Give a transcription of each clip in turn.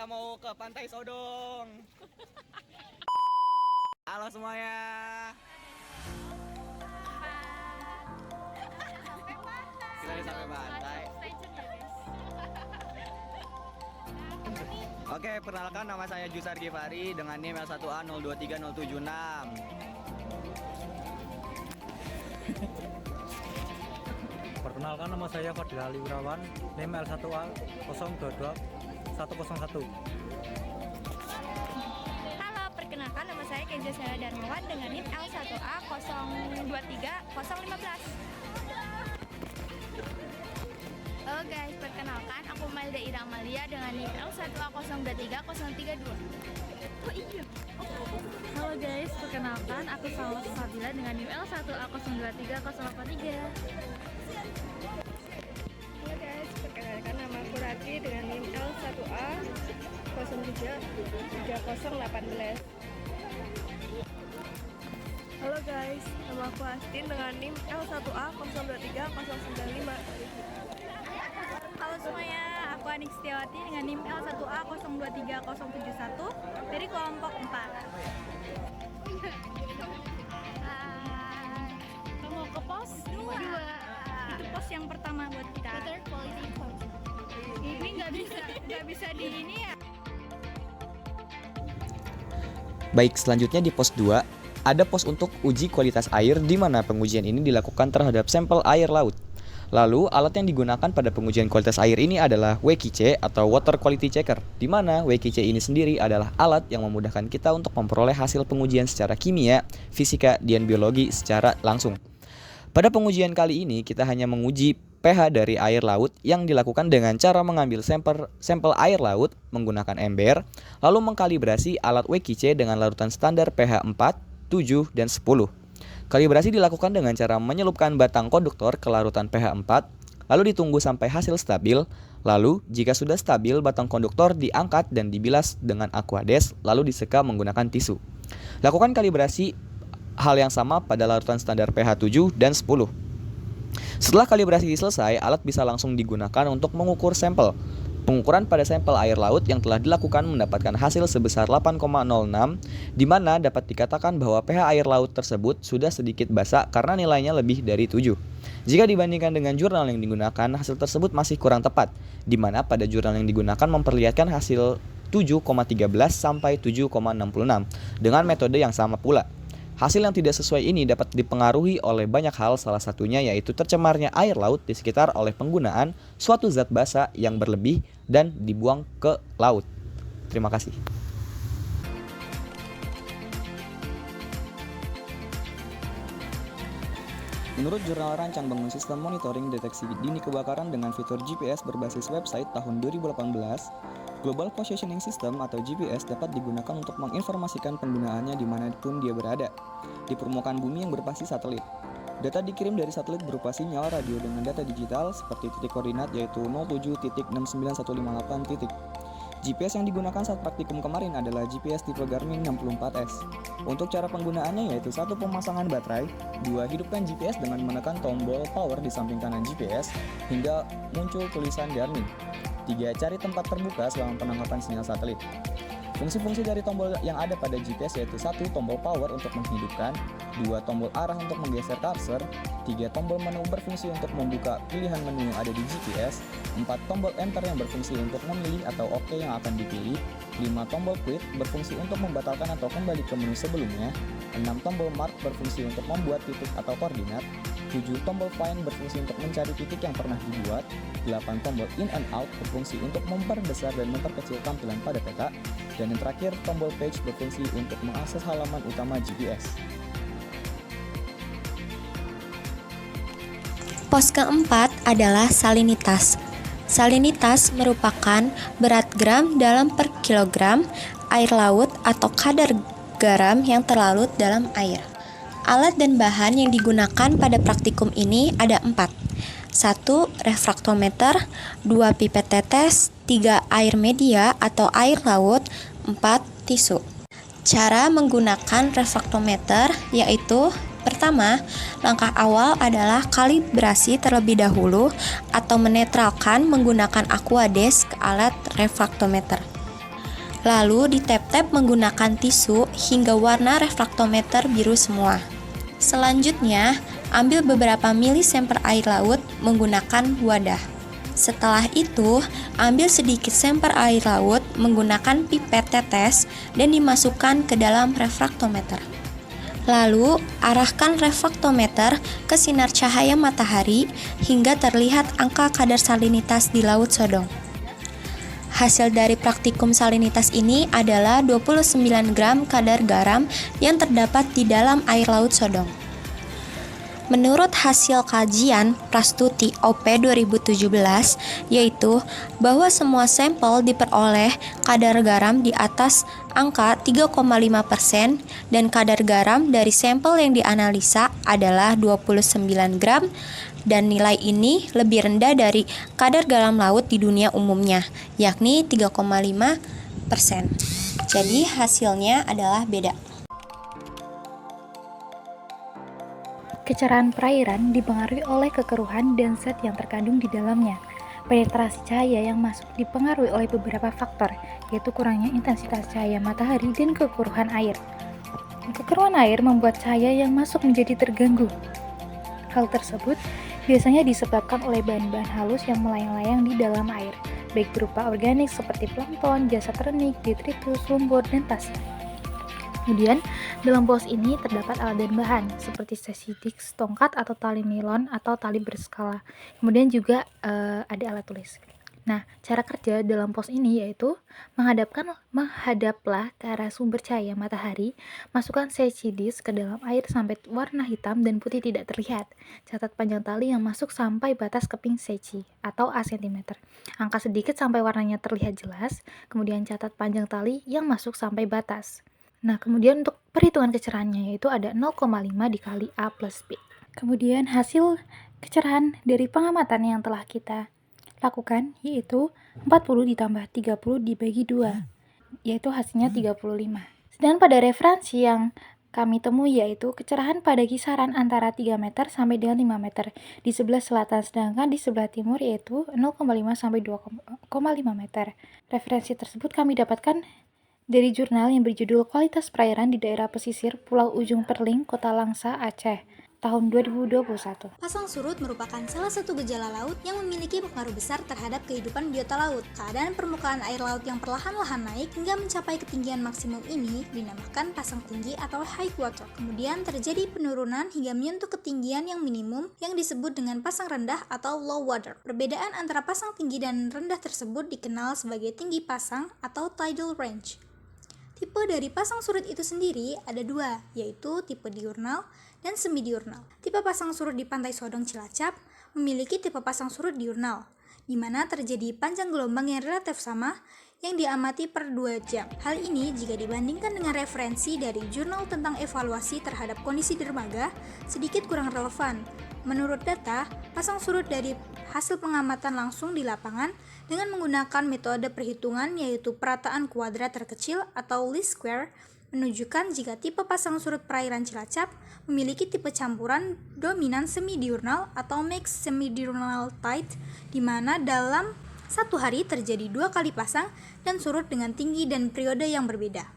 kita mau ke Pantai Sodong. Halo semuanya. Kita udah sampai pantai. Oke, perkenalkan nama saya Jusar Givari dengan NIM L1A023076. Perkenalkan, nama saya Fadil Ali Wirawan, NIM L1A 022101. Halo, perkenalkan nama saya Kenza Sela Darmawan dengan NIM L1A 023015. Halo guys, perkenalkan aku Mailda Ira Amalia dengan NIM L1A 023032. Oh iya. Halo guys, perkenalkan aku Salma Fadila dengan NIM L1A 023083. Halo guys, perkenalkan nama aku Ratri dengan NIM L1A 033018. Halo guys, nama aku Astin dengan NIM L1A 023095. Halo semuanya, aku Anik Setiawati dengan NIM L1A 023071 dari kelompok 4. Kamu ke pos 2. Itu pos yang pertama buat kita. Ini nggak bisa di ini ya. Baik, selanjutnya di pos 2 ada pos untuk uji kualitas air di mana pengujian ini dilakukan terhadap sampel air laut. Lalu, alat yang digunakan pada pengujian kualitas air ini adalah WQC atau Water Quality Checker, di mana WQC ini sendiri adalah alat yang memudahkan kita untuk memperoleh hasil pengujian secara kimia, fisika, dan biologi secara langsung. Pada pengujian kali ini, kita hanya menguji pH dari air laut yang dilakukan dengan cara mengambil sampel air laut menggunakan ember, lalu mengkalibrasi alat WQC dengan larutan standar pH 4, 7, dan 10. Kalibrasi dilakukan dengan cara menyelupkan batang konduktor ke larutan pH 4, lalu ditunggu sampai hasil stabil. Lalu, jika sudah stabil, batang konduktor diangkat dan dibilas dengan aquades, lalu diseka menggunakan tisu. Lakukan kalibrasi hal yang sama pada larutan standar pH 7 dan 10. Setelah kalibrasi selesai, alat bisa langsung digunakan untuk mengukur sampel. Pengukuran pada sampel air laut yang telah dilakukan mendapatkan hasil sebesar 8,06, di mana dapat dikatakan bahwa pH air laut tersebut sudah sedikit basa karena nilainya lebih dari 7. Jika dibandingkan dengan jurnal yang digunakan, hasil tersebut masih kurang tepat, di mana pada jurnal yang digunakan memperlihatkan hasil 7,13 sampai 7,66 dengan metode yang sama pula. Hasil yang tidak sesuai ini dapat dipengaruhi oleh banyak hal, salah satunya yaitu tercemarnya air laut di sekitar oleh penggunaan suatu zat basa yang berlebih dan dibuang ke laut. Terima kasih. Menurut Jurnal Rancang Bangun Sistem Monitoring Deteksi Dini Kebakaran dengan fitur GPS berbasis website tahun 2018, Global Positioning System atau GPS dapat digunakan untuk menginformasikan penggunaannya dimanapun dia berada di permukaan bumi yang berbasis satelit. Data dikirim dari satelit berupa sinyal radio dengan data digital seperti titik koordinat yaitu 07.69158. GPS yang digunakan saat praktikum kemarin adalah GPS tipe Garmin 64S. Untuk cara penggunaannya yaitu 1. Pemasangan baterai, 2. Hidupkan GPS dengan menekan tombol power di samping kanan GPS hingga muncul tulisan Garmin, 3. Cari tempat terbuka selama penangkapan sinyal satelit. Fungsi-fungsi dari tombol yang ada pada GPS yaitu 1. Tombol power untuk menghidupkan, 2. Tombol arah untuk menggeser cursor, 3. Tombol menu berfungsi untuk membuka pilihan menu yang ada di GPS, 4. Tombol enter yang berfungsi untuk memilih atau OK yang akan dipilih, 5. Tombol quit berfungsi untuk membatalkan atau kembali ke menu sebelumnya, 6. Tombol mark berfungsi untuk membuat titik atau koordinat, 7. Tombol find berfungsi untuk mencari titik yang pernah dibuat, 8. Tombol in and out berfungsi untuk memperbesar dan memperkecil tampilan pada peta, dan yang terakhir tombol page berfungsi untuk mengakses halaman utama GPS. Pos keempat adalah salinitas. Salinitas merupakan berat gram dalam per kilogram air laut atau kadar garam yang terlarut dalam air. Alat dan bahan yang digunakan pada praktikum ini ada 4. 1. Refraktometer, 2. Pipet tetes, 3. Air media atau air laut, 4. Tisu. Cara menggunakan refraktometer yaitu: pertama, langkah awal adalah kalibrasi terlebih dahulu atau menetralkan menggunakan aquades ke alat refraktometer. Lalu ditap-tap menggunakan tisu hingga warna refraktometer biru semua. Selanjutnya, ambil beberapa mili sampel air laut menggunakan wadah. Setelah itu, ambil sedikit sampel air laut menggunakan pipet tetes dan dimasukkan ke dalam refraktometer. Lalu, arahkan refraktometer ke sinar cahaya matahari hingga terlihat angka kadar salinitas di Laut Sodong. Hasil dari praktikum salinitas ini adalah 29 gram kadar garam yang terdapat di dalam air Laut Sodong. Menurut hasil kajian Prastuti OP 2017, yaitu bahwa semua sampel diperoleh kadar garam di atas angka 3,5% dan kadar garam dari sampel yang dianalisa adalah 29 gram dan nilai ini lebih rendah dari kadar garam laut di dunia umumnya, yakni 3,5%. Jadi hasilnya adalah beda. Kecerahan perairan dipengaruhi oleh kekeruhan dan zat yang terkandung di dalamnya. Penetrasi cahaya yang masuk dipengaruhi oleh beberapa faktor, yaitu kurangnya intensitas cahaya matahari dan kekeruhan air. Kekeruhan air membuat cahaya yang masuk menjadi terganggu. Hal tersebut biasanya disebabkan oleh bahan-bahan halus yang melayang-layang di dalam air, baik berupa organik seperti plankton, jasad renik, detritus, lumpur, dan pasir. Kemudian, dalam pos ini terdapat alat dan bahan seperti sesidik, tongkat atau tali nilon atau tali berskala. Kemudian juga ada alat tulis. Nah, cara kerja dalam pos ini yaitu menghadaplah ke arah sumber cahaya matahari, masukkan seci disk ke dalam air sampai warna hitam dan putih tidak terlihat. Catat panjang tali yang masuk sampai batas keping seci atau A cm. Angkat sedikit sampai warnanya terlihat jelas, kemudian catat panjang tali yang masuk sampai batas. Nah, kemudian untuk perhitungan kecerahannya yaitu ada 0,5 dikali A plus B. Kemudian hasil kecerahan dari pengamatan yang telah kita lakukan yaitu 40 ditambah 30 dibagi 2, yaitu hasilnya 35. Sedangkan pada referensi yang kami temui yaitu kecerahan pada kisaran antara 3 meter sampai dengan 5 meter di sebelah selatan, sedangkan di sebelah timur yaitu 0,5 sampai 2,5 meter. Referensi tersebut kami dapatkan dari jurnal yang berjudul Kualitas Perairan di Daerah Pesisir Pulau Ujung Perling, Kota Langsa, Aceh, tahun 2021. Pasang surut merupakan salah satu gejala laut yang memiliki pengaruh besar terhadap kehidupan biota laut. Keadaan permukaan air laut yang perlahan-lahan naik hingga mencapai ketinggian maksimum ini dinamakan pasang tinggi atau high water. Kemudian terjadi penurunan hingga menyentuh ketinggian yang minimum yang disebut dengan pasang rendah atau low water. Perbedaan antara pasang tinggi dan rendah tersebut dikenal sebagai tinggi pasang atau tidal range. Tipe dari pasang surut itu sendiri ada dua, yaitu tipe diurnal dan semi-diurnal. Tipe pasang surut di Pantai Sodong Cilacap memiliki tipe pasang surut diurnal, di mana terjadi panjang gelombang yang relatif sama yang diamati per 2 jam. Hal ini jika dibandingkan dengan referensi dari jurnal tentang evaluasi terhadap kondisi dermaga sedikit kurang relevan. Menurut data, pasang surut dari hasil pengamatan langsung di lapangan dengan menggunakan metode perhitungan yaitu perataan kuadrat terkecil atau least square menunjukkan jika tipe pasang surut perairan Cilacap memiliki tipe campuran dominan semi-diurnal atau mixed semi-diurnal tide, di mana dalam satu hari terjadi 2 kali pasang dan surut dengan tinggi dan periode yang berbeda.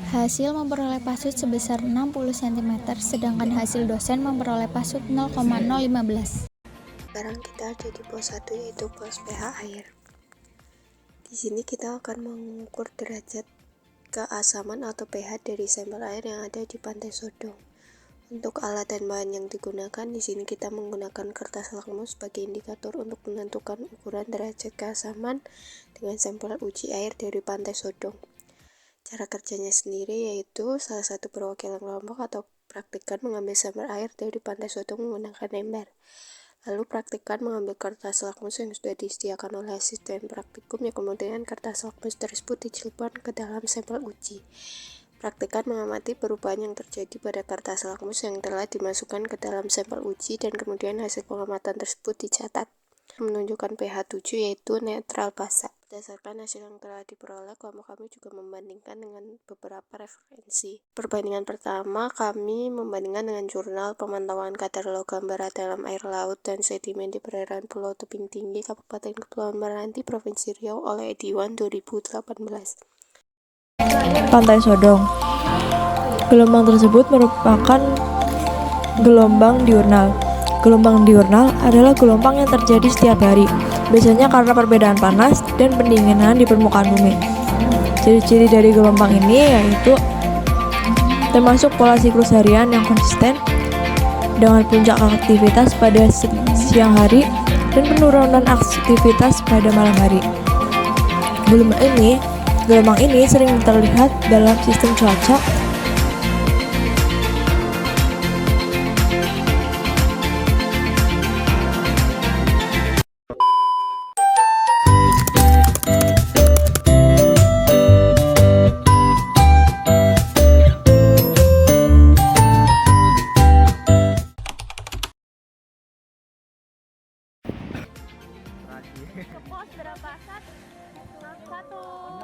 Hasil memperoleh pasut sebesar 60 cm, sedangkan hasil dosen memperoleh pasut 0,015. Sekarang kita ada di pos 1 yaitu pos pH air. Di sini kita akan mengukur derajat keasaman atau pH dari sampel air yang ada di Pantai Sodong. Untuk alat dan bahan yang digunakan, di sini kita menggunakan kertas lakmus sebagai indikator untuk menentukan ukuran derajat keasaman dengan sampel uji air dari Pantai Sodong. Cara kerjanya sendiri yaitu salah satu perwakilan kelompok atau praktikan mengambil sampel air dari Pantai Sodong menggunakan ember. Lalu praktikan mengambil kertas lakmus yang sudah disediakan oleh asisten praktikum yang kemudian kertas lakmus tersebut dicelupkan ke dalam sampel uji. Praktikan mengamati perubahan yang terjadi pada kertas lakmus yang telah dimasukkan ke dalam sampel uji dan kemudian hasil pengamatan tersebut dicatat. Menunjukkan pH 7 yaitu netral basa. Berdasarkan hasil yang telah diperoleh, kami juga membandingkan dengan beberapa referensi. Perbandingan pertama, kami membandingkan dengan jurnal pemantauan kadar logam berat dalam air laut dan sedimen di perairan Pulau Tebing Tinggi, Kabupaten Kepulauan Meranti, Provinsi Riau oleh Ediwan 2018. Pantai Sodong. Gelombang tersebut merupakan gelombang diurnal. Gelombang diurnal adalah gelombang yang terjadi setiap hari, biasanya karena perbedaan panas dan pendinginan di permukaan bumi. Ciri-ciri dari gelombang ini yaitu termasuk pola siklus harian yang konsisten dengan puncak aktivitas pada siang hari dan penurunan aktivitas pada malam hari. Gelombang ini sering terlihat dalam sistem cuaca Ke pos berapa? Satu.